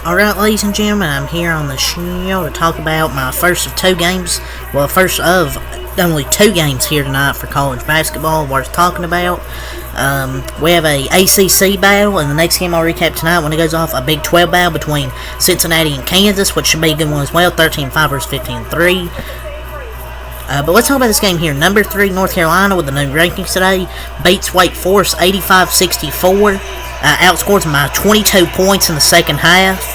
Alright, ladies and gentlemen, I'm here on the show to talk about my first of two games. Well, first of only two games here tonight for college basketball worth talking about. We have a ACC battle, and the next game I'll recap tonight when it goes off, a Big 12 battle between Cincinnati and Kansas, which should be a good one as well, 13-5 versus 15-3. But let's talk about this game here. Number 3, North Carolina, with the new rankings today, beats Wake Forest 85-64. Outscores them by 22 points in the second half.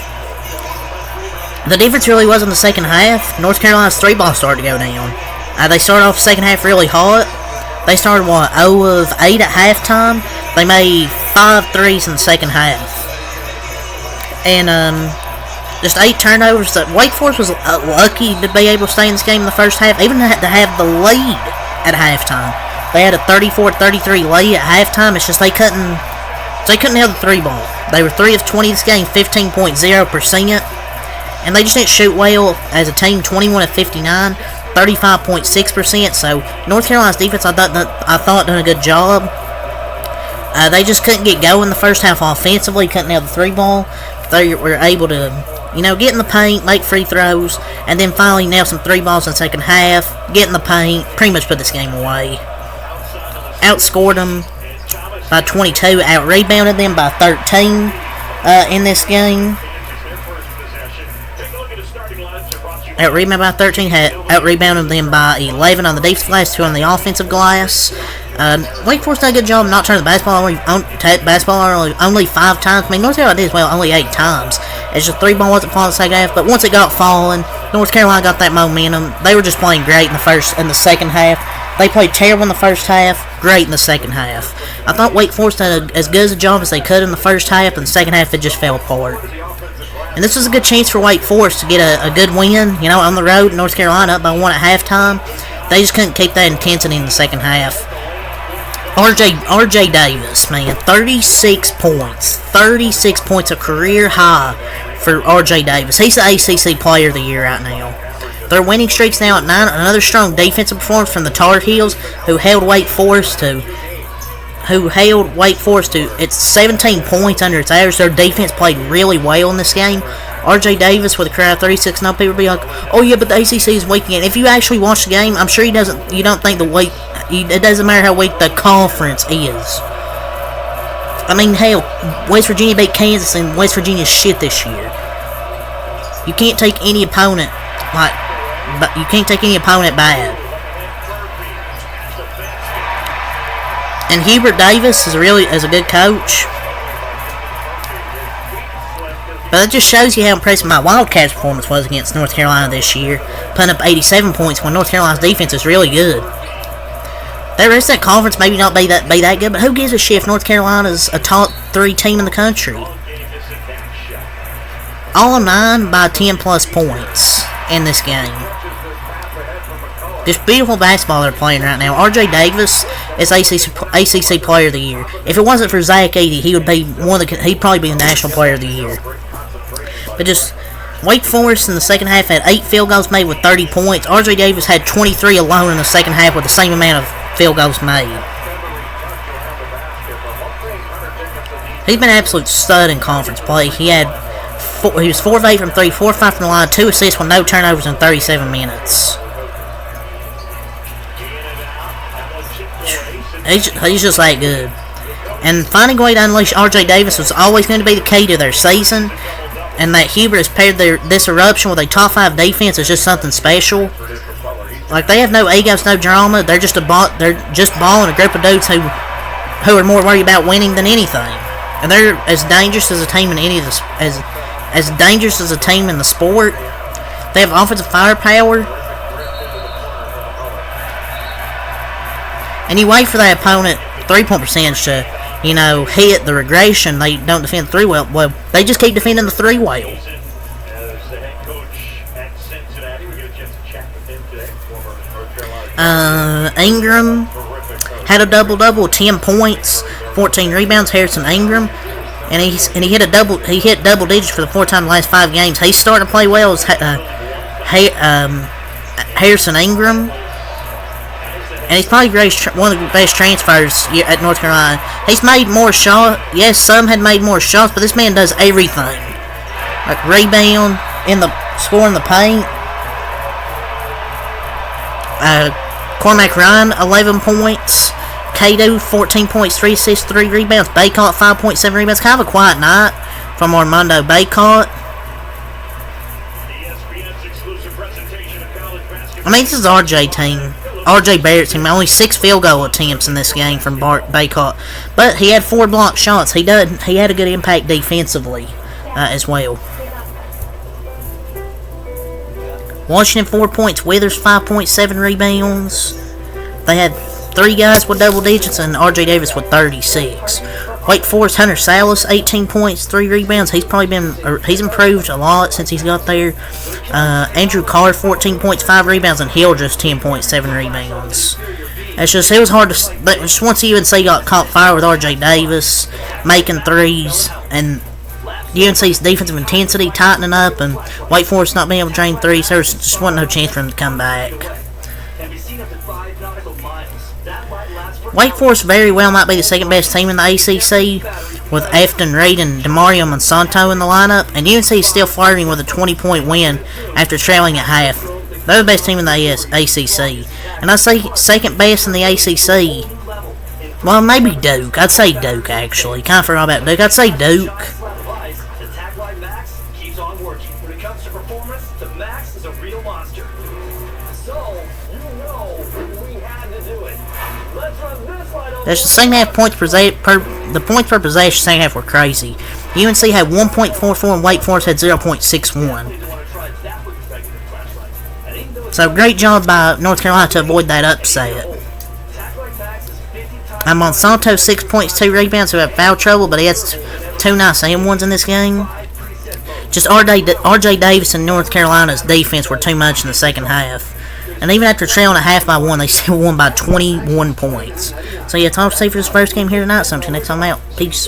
The difference really was in the second half. North Carolina's three ball started to go down. They started off the second half really hot. They started, 0 of 8 at halftime. They made 5 threes in the second half. And, just 8 turnovers. Wake Forest was lucky to be able to stay in this game in the first half, even to have the lead at halftime. They had a 34-33 lead at halftime. It's just they couldn't have the three ball. They were 3 of 20 this game, 15.0%. And they just didn't shoot well as a team, 21 of 59, 35.6%. So North Carolina's defense, I thought done a good job. They just couldn't get going the first half offensively, couldn't have the three ball. They were able to, get in the paint, make free throws, and then finally nail some three balls in the second half, get in the paint, pretty much put this game away. Outscored them by 22, out-rebounded them by 13 in this game. Out-rebounded by 13, out-rebounded them by 11 on the defensive glass, 2 on the offensive glass. Wake Forest did a good job not turning the basketball only 5 times. I mean, North Carolina did as well, only 8 times. It's just three ball wasn't falling in the second half, but once it got falling, North Carolina got that momentum. They were just playing great in the second half. They played terrible in the first half, great in the second half. I thought Wake Forest did as good a job as they could in the first half, and the second half it just fell apart. And this was a good chance for Wake Forest to get a good win, on the road. North Carolina up by 1 at halftime. They just couldn't keep that intensity in the second half. R.J. Davis, man, 36 points. 36 points, a career high for R.J. Davis. He's the ACC Player of the Year right now. Their winning streak's now at 9. Another strong defensive performance from the Tarheels, who held Wake Forest to it's 17 points under its average. Their defense played really well in this game. R.J. Davis with a crowd 36. Now people be like, "Oh yeah, but the ACC is weak again." If you actually watch the game, I'm sure you don't think it doesn't matter how weak the conference is. I mean, hell, West Virginia beat Kansas, and West Virginia's shit this year. You can't take any opponent bad. And Hubert Davis is a good coach. But it just shows you how impressive my Wildcats' performance was against North Carolina this year, putting up 87 points when North Carolina's defense is really good. The rest of that conference maybe not be that good, but who gives a shit if North Carolina's a top 3 team in the country? All 9 by 10 plus points in this game. Just beautiful basketball they're playing right now. R.J. Davis is ACC Player of the Year. If it wasn't for Zach Edey, he'd probably be the National Player of the Year. But just Wake Forest in the second half had 8 field goals made with 30 points. R.J. Davis had 23 alone in the second half with the same amount of field goals made. He's been an absolute stud in conference play. He was 4 of 8 from 3, 4 of 5 from the line, 2 assists with no turnovers in 37 minutes. He's just that good. And finding a way to unleash R.J. Davis was always going to be the key to their season. And that Hubert has paired this eruption with a top 5 defense is just something special. Like, they have no egos, no drama. They're just balling a group of dudes who are more worried about winning than anything. And they're as dangerous as a team in as dangerous as a team in the sport. They have offensive firepower. And you wait for that opponent 3-point percentage to, hit the regression. They don't defend the 3 well. Well, they just keep defending the 3 well. Ingram had a double-double, 10 points, 14 rebounds. Harrison Ingram, and he hit double digits for the 4th time in the last 5 games. He's starting to play well as Harrison Ingram. And he's probably one of the best transfers at North Carolina. He's made more shots. Yes, some had made more shots, but this man does everything. Like rebound in the score in the paint. Cormac Ryan 11 points. Cato 14 points, 3 assists, 3 rebounds. Baycott 5.7 rebounds. Kind of a quiet night from Armando Baycott. I mean, this is RJ team. RJ Barrett's team. Only 6 field goal attempts in this game from Baycott. But he had 4 blocked shots. He had a good impact defensively as well. Washington 4 points. Withers 5.7 rebounds. They had 3 guys with double digits and RJ Davis with 36. Wake Forest Hunter Salas 18 points, 3 rebounds. He's improved a lot since he's got there. Andrew Carr 14 points, 5 rebounds, and Hill just 10 points, 7 rebounds. It was hard to. Just once UNC got caught fire with RJ Davis making threes and UNC's defensive intensity tightening up and Wake Forest not being able to drain threes, there just wasn't no chance for him to come back. Wake Forest very well might be the second best team in the ACC with Afton Reed and Demario Monsanto in the lineup, and UNC is still flirting with a 20-point win after trailing at half. They're the best team in the ACC. And I say second best in the ACC. Well, maybe Duke. I'd say Duke, actually. Kind of forgot about Duke. I'd say Duke. There's the second half points the points per possession second half were crazy. UNC had 1.44 and Wake Forest had 0.61. So great job by North Carolina to avoid that upset. Monsanto 6 points, 2 rebounds, who had foul trouble, but he has 2 nice and ones in this game. Just RJ Davis and North Carolina's defense were too much in the second half. And even after trailing a half by 1, they still won by 21 points. So yeah, it's all to see for this first game here tonight. So until next time, I'm out. Peace.